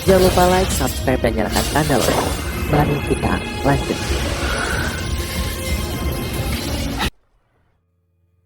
Jangan lupa like, subscribe, dan nyalakan tanda lonceng. Mari kita lanjut.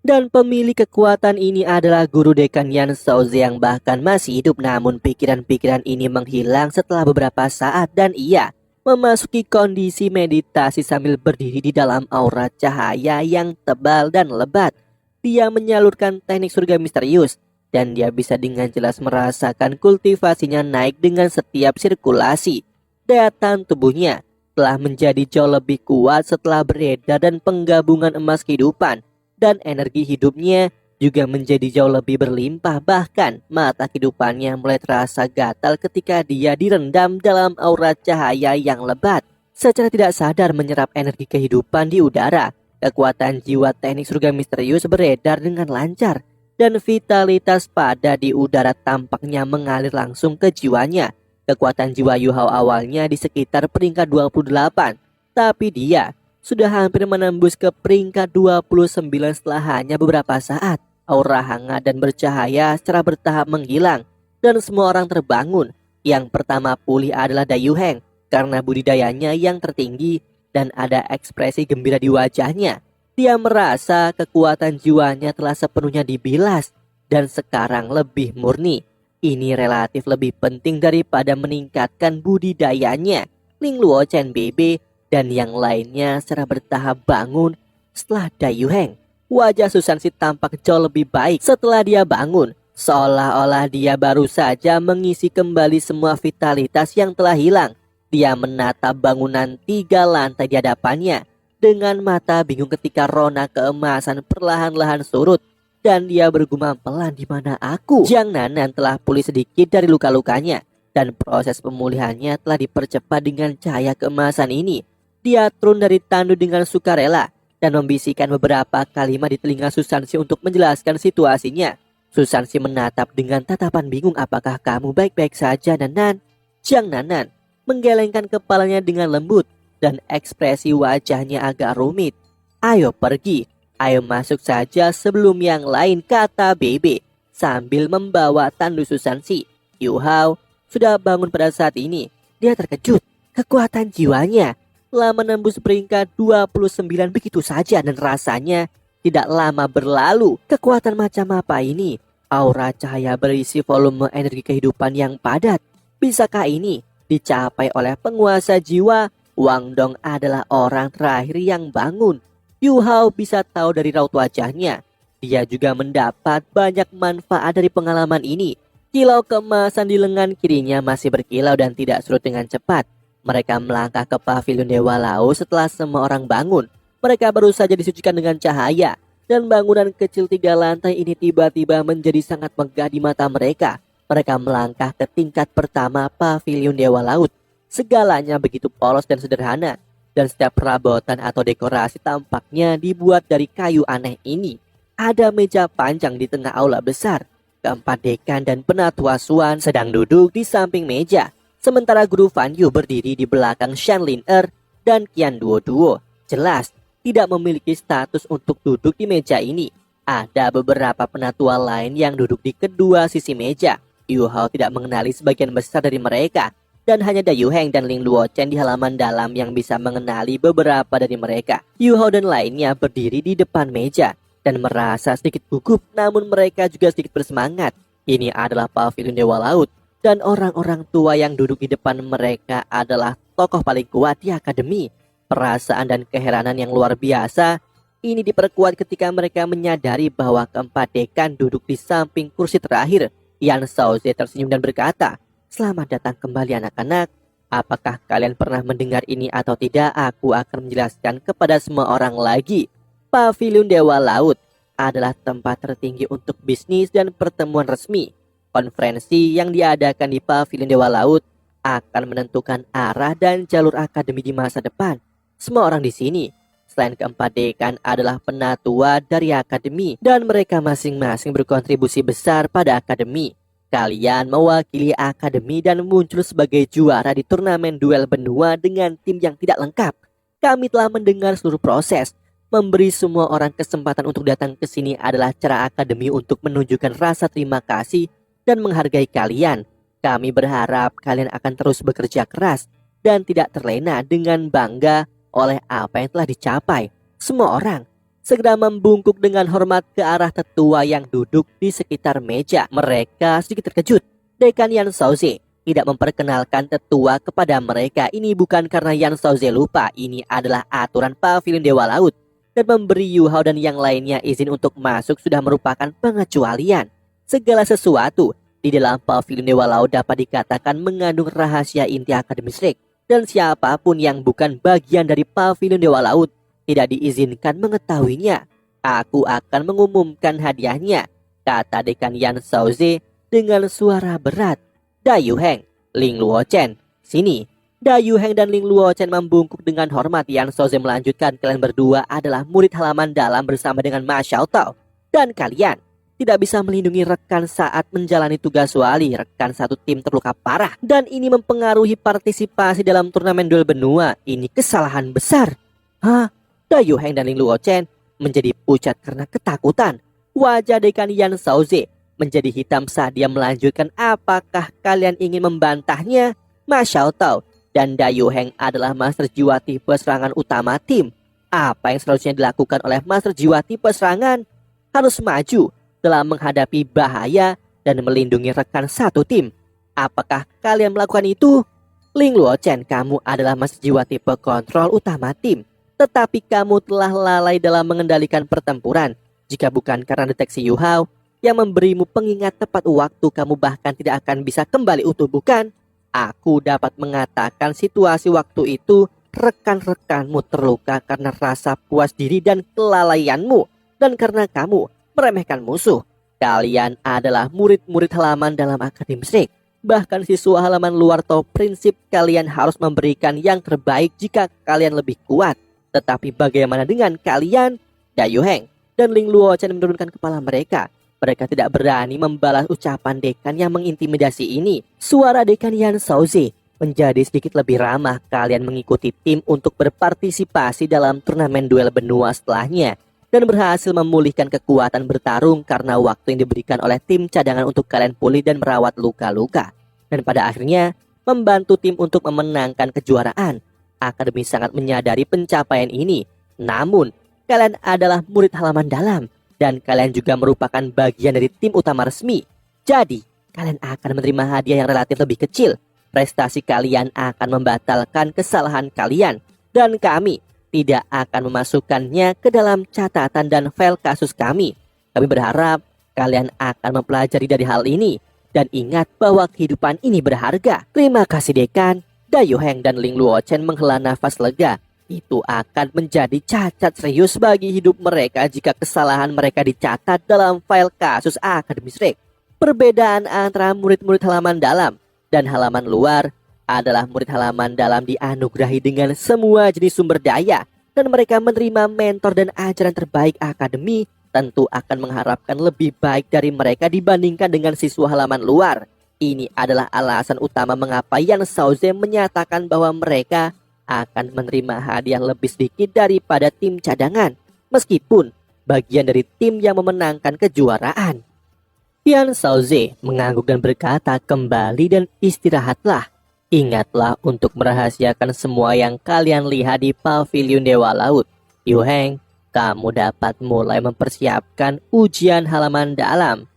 Dan pemilik kekuatan ini adalah guru dekan Yan Shaozi yang bahkan masih hidup, namun pikiran-pikiran ini menghilang setelah beberapa saat dan ia memasuki kondisi meditasi sambil berdiri di dalam aura cahaya yang tebal dan lebat. Dia menyalurkan teknik surga misterius dan dia bisa dengan jelas merasakan kultivasinya naik dengan setiap sirkulasi. Daya tahan tubuhnya telah menjadi jauh lebih kuat setelah beredar dan penggabungan emas kehidupan. Dan energi hidupnya juga menjadi jauh lebih berlimpah. Bahkan mata kehidupannya mulai terasa gatal ketika dia direndam dalam aura cahaya yang lebat. Secara tidak sadar menyerap energi kehidupan di udara. Kekuatan jiwa teknik surga misterius beredar dengan lancar. Dan vitalitas pada di udara tampaknya mengalir langsung ke jiwanya. Kekuatan jiwa Yu Hao awalnya di sekitar peringkat 28. Tapi dia sudah hampir menembus ke peringkat 29 setelah hanya beberapa saat. Aura hangat dan bercahaya secara bertahap menghilang dan semua orang terbangun. Yang pertama pulih adalah Dayu Heng karena budidayanya yang tertinggi dan ada ekspresi gembira di wajahnya. Dia merasa kekuatan jiwanya telah sepenuhnya dibilas dan sekarang lebih murni. Ini relatif lebih penting daripada meningkatkan budidayanya. Ling Luo Chen Bebe dan yang lainnya secara bertahap bangun setelah Dayu Heng. Wajah Susansi tampak jauh lebih baik setelah dia bangun. Seolah-olah dia baru saja mengisi kembali semua vitalitas yang telah hilang. Dia menatap bangunan 3 lantai di hadapannya dengan mata bingung ketika rona keemasan perlahan-lahan surut. Dan dia bergumam pelan, "Di mana aku?" Jiang Nanan telah pulih sedikit dari luka-lukanya dan proses pemulihannya telah dipercepat dengan cahaya keemasan ini. Dia turun dari tandu dengan sukarela dan membisikkan beberapa kalimat di telinga Susansi untuk menjelaskan situasinya. Susansi menatap dengan tatapan bingung. "Apakah kamu baik-baik saja, Nanan?" Jiang Nanan menggelengkan kepalanya dengan lembut dan ekspresi wajahnya agak rumit. "Ayo pergi, ayo masuk saja sebelum yang lain," kata Bebe sambil membawa tandu Susansi. Yu Hao sudah bangun pada saat ini. Dia terkejut. Kekuatan jiwanya telah menembus peringkat 29 begitu saja dan rasanya tidak lama berlalu. Kekuatan macam apa ini? Aura cahaya berisi volume energi kehidupan yang padat. Bisakah ini dicapai oleh penguasa jiwa? Wang Dong adalah orang terakhir yang bangun. Yu Hao bisa tahu dari raut wajahnya. Dia juga mendapat banyak manfaat dari pengalaman ini. Kilau keemasan di lengan kirinya masih berkilau dan tidak surut dengan cepat. Mereka melangkah ke pavilion Dewa Laut setelah semua orang bangun. Mereka baru saja disucikan dengan cahaya. Dan bangunan kecil 3 lantai ini tiba-tiba menjadi sangat megah di mata mereka. Mereka melangkah ke tingkat pertama pavilion Dewa Laut. Segalanya begitu polos dan sederhana. Dan setiap perabotan atau dekorasi tampaknya dibuat dari kayu aneh ini. Ada meja panjang di tengah aula besar. Keempat dekan dan penatua Suan sedang duduk di samping meja. Sementara guru Fan Yu berdiri di belakang Shan Lin dan Qian Duo. Jelas tidak memiliki status untuk duduk di meja ini. Ada beberapa penatua lain yang duduk di kedua sisi meja. Yu Hao tidak mengenali sebagian besar dari mereka. Dan hanya Dayu Heng dan Ling Luo Chen di halaman dalam yang bisa mengenali beberapa dari mereka. Yu Hao dan lainnya berdiri di depan meja dan merasa sedikit gugup, namun mereka juga sedikit bersemangat. Ini adalah pavilion Dewa Laut. Dan orang-orang tua yang duduk di depan mereka adalah tokoh paling kuat di akademi. Perasaan dan keheranan yang luar biasa ini diperkuat ketika mereka menyadari bahwa keempat dekan duduk di samping kursi terakhir. Yan Shaozi tersenyum dan berkata, "Selamat datang kembali anak-anak. Apakah kalian pernah mendengar ini atau tidak? Aku akan menjelaskan kepada semua orang lagi. Pavilion Dewa Laut adalah tempat tertinggi untuk bisnis dan pertemuan resmi. Konferensi yang diadakan di Pavilion Dewa Laut akan menentukan arah dan jalur akademi di masa depan. Semua orang di sini, selain keempat dekan, adalah penatua dari akademi dan mereka masing-masing berkontribusi besar pada akademi. Kalian mewakili akademi dan muncul sebagai juara di turnamen duel benua dengan tim yang tidak lengkap. Kami telah mendengar seluruh proses. Memberi semua orang kesempatan untuk datang ke sini adalah cara akademi untuk menunjukkan rasa terima kasih dan menghargai kalian. Kami berharap kalian akan terus bekerja keras dan tidak terlena dengan bangga oleh apa yang telah dicapai. Semua orang segera membungkuk dengan hormat ke arah tetua yang duduk di sekitar meja. Mereka sedikit terkejut. Dekan Yan Shaoze tidak memperkenalkan tetua kepada mereka. Ini bukan karena Yan Shaoze lupa, ini adalah aturan Pavilion Dewa Laut. Dan memberi Yu Hao dan yang lainnya izin untuk masuk sudah merupakan pengecualian. Segala sesuatu di dalam Pavilion Dewa Laut dapat dikatakan mengandung rahasia inti Akademi Shrek. Dan siapapun yang bukan bagian dari Pavilion Dewa Laut tidak diizinkan mengetahuinya. Aku akan mengumumkan hadiahnya, kata Dekan Yan Shaoze dengan suara berat. Dayu Heng, Ling Luochen, sini. Dayu Heng dan Ling Luochen membungkuk dengan hormat. Yan Shaoze melanjutkan, kalian berdua adalah murid halaman dalam bersama dengan Ma Xiaotao. Dan kalian tidak bisa melindungi rekan saat menjalani tugas wali. Rekan satu tim terluka parah dan ini mempengaruhi partisipasi dalam turnamen duel benua. Ini kesalahan besar. Hah? Dayu Heng dan Ling Luochen menjadi pucat karena ketakutan. Wajah Dekan Yan Shaoze menjadi hitam saat dia melanjutkan, apakah kalian ingin membantahnya? Ma Xiaotao dan Dayu Heng adalah master jiwa tipe serangan utama tim. Apa yang seharusnya dilakukan oleh master jiwa tipe serangan? Harus maju dalam menghadapi bahaya dan melindungi rekan satu tim. Apakah kalian melakukan itu? Ling Luochen, kamu adalah master jiwa tipe kontrol utama tim. Tetapi kamu telah lalai dalam mengendalikan pertempuran. Jika bukan karena deteksi Yu Hao yang memberimu pengingat tepat waktu, kamu bahkan tidak akan bisa kembali utuh, bukan? Aku dapat mengatakan situasi waktu itu rekan-rekanmu terluka karena rasa puas diri dan kelalaianmu. Dan karena kamu meremehkan musuh. Kalian adalah murid-murid halaman dalam Akademi Shrek. Bahkan siswa halaman luar tahu prinsip kalian harus memberikan yang terbaik jika kalian lebih kuat. Tetapi bagaimana dengan kalian? Dayu Heng dan Ling Luochen menurunkan kepala mereka. Mereka tidak berani membalas ucapan dekan yang mengintimidasi ini. Suara Dekan Yan Shaoze menjadi sedikit lebih ramah. Kalian mengikuti tim untuk berpartisipasi dalam turnamen duel benua setelahnya dan berhasil memulihkan kekuatan bertarung karena waktu yang diberikan oleh tim cadangan untuk kalian pulih dan merawat luka-luka. Dan pada akhirnya membantu tim untuk memenangkan kejuaraan. Akademi sangat menyadari pencapaian ini. Namun, kalian adalah murid halaman dalam. Dan kalian juga merupakan bagian dari tim utama resmi. Jadi, kalian akan menerima hadiah yang relatif lebih kecil. Prestasi kalian akan membatalkan kesalahan kalian. Dan kami tidak akan memasukkannya ke dalam catatan dan file kasus kami. Kami berharap kalian akan mempelajari dari hal ini. Dan ingat bahwa kehidupan ini berharga. Terima kasih dekan. Dayu Heng dan Ling Luochen menghela nafas lega. Itu akan menjadi cacat serius bagi hidup mereka jika kesalahan mereka dicatat dalam file kasus Akademi Shrek. Perbedaan antara murid-murid halaman dalam dan halaman luar adalah murid halaman dalam dianugerahi dengan semua jenis sumber daya dan mereka menerima mentor dan ajaran terbaik akademi, tentu akan mengharapkan lebih baik dari mereka dibandingkan dengan siswa halaman luar. Ini adalah alasan utama mengapa Yan Shaoze menyatakan bahwa mereka akan menerima hadiah lebih sedikit daripada tim cadangan, meskipun bagian dari tim yang memenangkan kejuaraan. Yan Shaoze mengangguk dan berkata, kembali dan istirahatlah. Ingatlah untuk merahasiakan semua yang kalian lihat di Pavilion Dewa Laut. Yu Heng, kamu dapat mulai mempersiapkan ujian halaman dalam.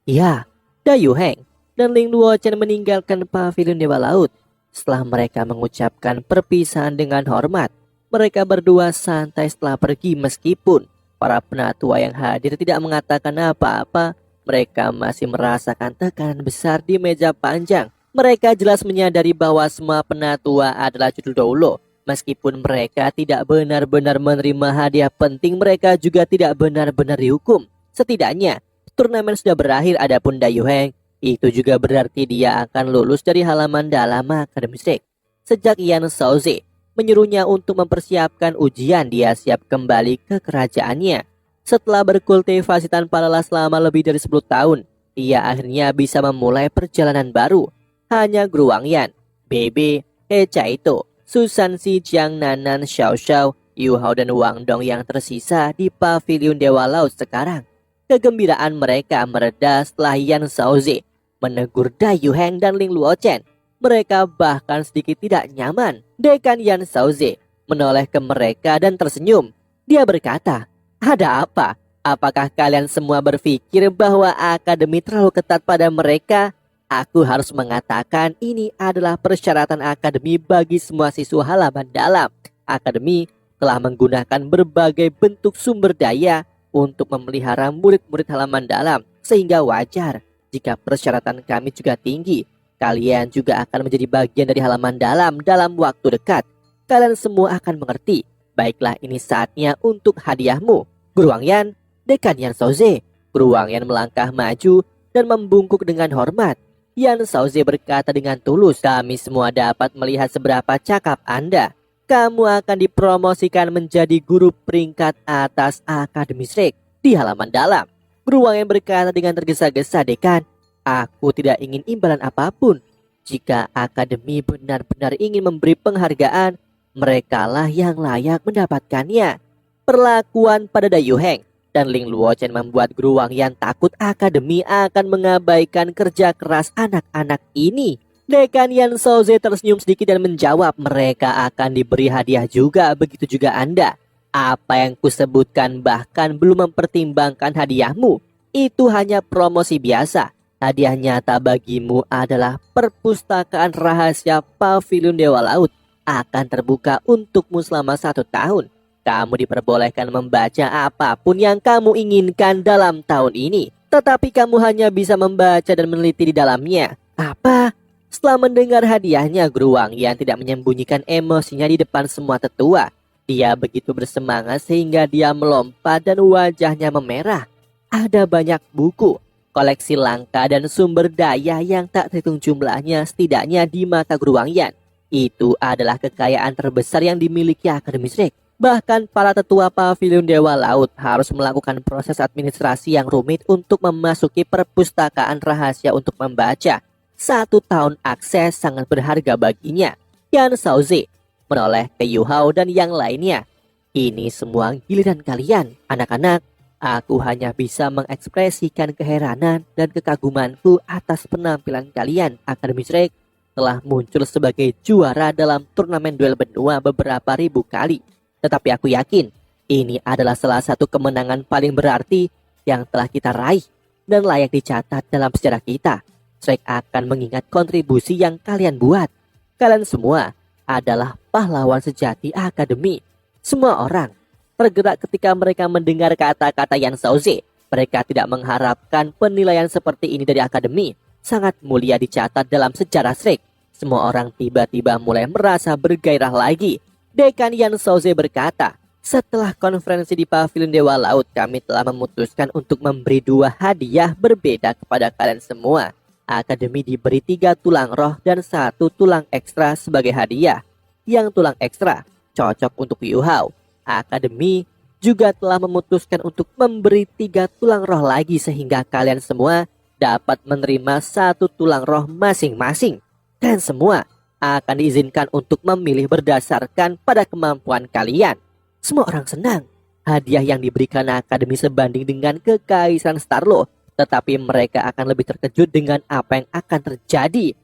Ya, Dayu Heng dan Ling Luochen meninggalkan Pavilion Dewa Laut. Setelah mereka mengucapkan perpisahan dengan hormat, mereka berdua santai setelah pergi meskipun para penatua yang hadir tidak mengatakan apa-apa. Mereka masih merasakan tekanan besar di meja panjang. Mereka jelas menyadari bahwa semua penatua adalah judul Doulo. Meskipun mereka tidak benar-benar menerima hadiah penting, mereka juga tidak benar-benar dihukum. Setidaknya, turnamen sudah berakhir. Adapun Dayu Heng, itu juga berarti dia akan lulus dari halaman dalam Akademi Shrek. Sejak Yan Shaoze menyuruhnya untuk mempersiapkan ujian, dia siap kembali ke kerajaannya. Setelah berkultivasi tanpa lelah selama lebih dari 10 tahun, ia akhirnya bisa memulai perjalanan baru. Hanya Guru Wang Yan, Bebe, He Chaito, Susan Si, Jiang Nanan, Xiao Xiao, Yu Hao dan Wang Dong yang tersisa di Pavilion Dewa Laut sekarang. Kegembiraan mereka mereda setelah Yan Shaoze menegur Dai Yuheng dan Ling Luochen. Mereka bahkan sedikit tidak nyaman. Dekan Yan Shaoze menoleh ke mereka dan tersenyum. Dia berkata, "Ada apa? Apakah kalian semua berpikir bahwa akademi terlalu ketat pada mereka? Aku harus mengatakan ini adalah persyaratan akademi bagi semua siswa halaman dalam. Akademi telah menggunakan berbagai bentuk sumber daya untuk memelihara murid-murid halaman dalam, sehingga wajar jika persyaratan kami juga tinggi. Kalian juga akan menjadi bagian dari halaman dalam waktu dekat. Kalian semua akan mengerti. Baiklah, ini saatnya untuk hadiahmu." Guru Wang Yan, Dekan Yan Shaoze. Guru Wang Yan melangkah maju dan membungkuk dengan hormat. Yan Shaoze berkata dengan tulus, "Kami semua dapat melihat seberapa cakap Anda. Kamu akan dipromosikan menjadi guru peringkat atas Akademi Shrek di halaman dalam." Guru Wang Yan berkata dengan tergesa-gesa, "Dekan, aku tidak ingin imbalan apapun. Jika akademi benar-benar ingin memberi penghargaan, merekalah yang layak mendapatkannya." Perlakuan pada Dai Yuheng dan Ling Luochen membuat Guru Wang Yan takut akademi akan mengabaikan kerja keras anak-anak ini. Dekan Yan Shaoze tersenyum sedikit dan menjawab, "Mereka akan diberi hadiah juga, begitu juga Anda. Apa yang kusebutkan bahkan belum mempertimbangkan hadiahmu. Itu hanya promosi biasa. Hadiah nyata bagimu adalah perpustakaan rahasia Pavilion Dewa Laut. Akan terbuka untukmu selama 1 tahun. Kamu diperbolehkan membaca apapun yang kamu inginkan dalam tahun ini. Tetapi kamu hanya bisa membaca dan meneliti di dalamnya." "Apa?" Setelah mendengar hadiahnya, Guru Wang Yan tidak menyembunyikan emosinya di depan semua tetua. Dia begitu bersemangat sehingga dia melompat dan wajahnya memerah. Ada banyak buku, koleksi langka dan sumber daya yang tak terhitung jumlahnya setidaknya di mata Guru Wang Yan. Itu adalah kekayaan terbesar yang dimiliki Akademi Shrek. Bahkan para tetua Pavilion Dewa Laut harus melakukan proses administrasi yang rumit untuk memasuki perpustakaan rahasia untuk membaca. 1 tahun akses sangat berharga baginya. Yan Shaoze menoleh ke Yu Hao dan yang lainnya. "Ini semua giliran kalian, anak-anak. Aku hanya bisa mengekspresikan keheranan dan kekagumanku atas penampilan kalian. Akademi Shrek telah muncul sebagai juara dalam turnamen duel benua beberapa ribu kali. Tetapi aku yakin ini adalah salah satu kemenangan paling berarti yang telah kita raih dan layak dicatat dalam sejarah kita. Shrek akan mengingat kontribusi yang kalian buat. Kalian semua adalah pahlawan sejati akademi." Semua orang tergerak ketika mereka mendengar kata-kata Yan Shaoze. Mereka tidak mengharapkan penilaian seperti ini dari akademi. Sangat mulia dicatat dalam sejarah Shrek. Semua orang tiba-tiba mulai merasa bergairah lagi. Dekan Yan Shaoze berkata, "Setelah konferensi di Pavilion Dewa Laut, kami telah memutuskan untuk memberi 2 hadiah berbeda kepada kalian semua. Akademi diberi 3 tulang roh dan 1 tulang ekstra sebagai hadiah. Yang tulang ekstra cocok untuk Yu Hao. Akademi juga telah memutuskan untuk memberi 3 tulang roh lagi sehingga kalian semua dapat menerima 1 tulang roh masing-masing. Kalian semua akan diizinkan untuk memilih berdasarkan pada kemampuan kalian." Semua orang senang. Hadiah yang diberikan akademi sebanding dengan kekaisaran Starlo. Tetapi mereka akan lebih terkejut dengan apa yang akan terjadi.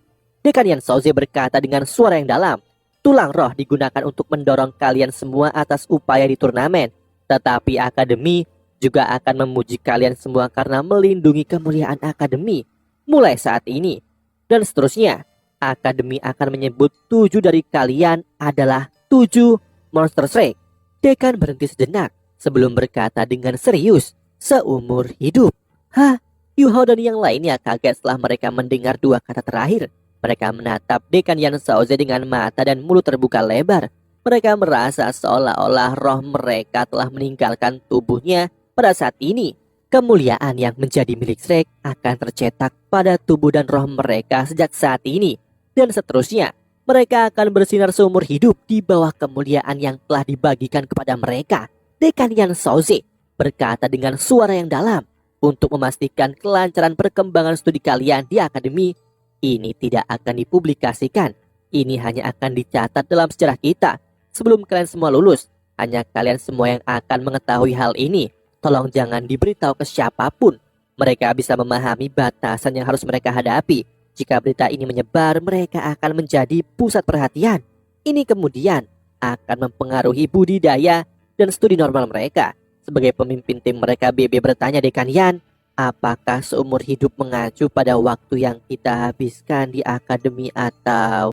Dekan Yan Shaoze berkata dengan suara yang dalam, "Tulang roh digunakan untuk mendorong kalian semua atas upaya di turnamen. Tetapi akademi juga akan memuji kalian semua karena melindungi kemuliaan akademi. Mulai saat ini dan seterusnya, akademi akan menyebut 7 dari kalian adalah 7 monster Shrek." Dekan berhenti sejenak sebelum berkata dengan serius, "Seumur hidup." "Hah?" Yu Hao dan yang lainnya kaget setelah mereka mendengar 2 kata terakhir. Mereka menatap Dekan Yan Shaoze dengan mata dan mulut terbuka lebar. Mereka merasa seolah-olah roh mereka telah meninggalkan tubuhnya pada saat ini. Kemuliaan yang menjadi milik Shrek akan tercetak pada tubuh dan roh mereka sejak saat ini. Dan seterusnya, mereka akan bersinar seumur hidup di bawah kemuliaan yang telah dibagikan kepada mereka. Dekan Yan Shaoze berkata dengan suara yang dalam, "Untuk memastikan kelancaran perkembangan studi kalian di akademi, ini tidak akan dipublikasikan. Ini hanya akan dicatat dalam sejarah kita. Sebelum kalian semua lulus, hanya kalian semua yang akan mengetahui hal ini. Tolong jangan diberitahu ke siapapun. Mereka bisa memahami batasan yang harus mereka hadapi. Jika berita ini menyebar, mereka akan menjadi pusat perhatian. Ini kemudian akan mempengaruhi budidaya dan studi normal mereka. Sebagai pemimpin tim mereka, BB bertanya Dekan Yan, apakah seumur hidup mengacu pada waktu yang kita habiskan di akademi atau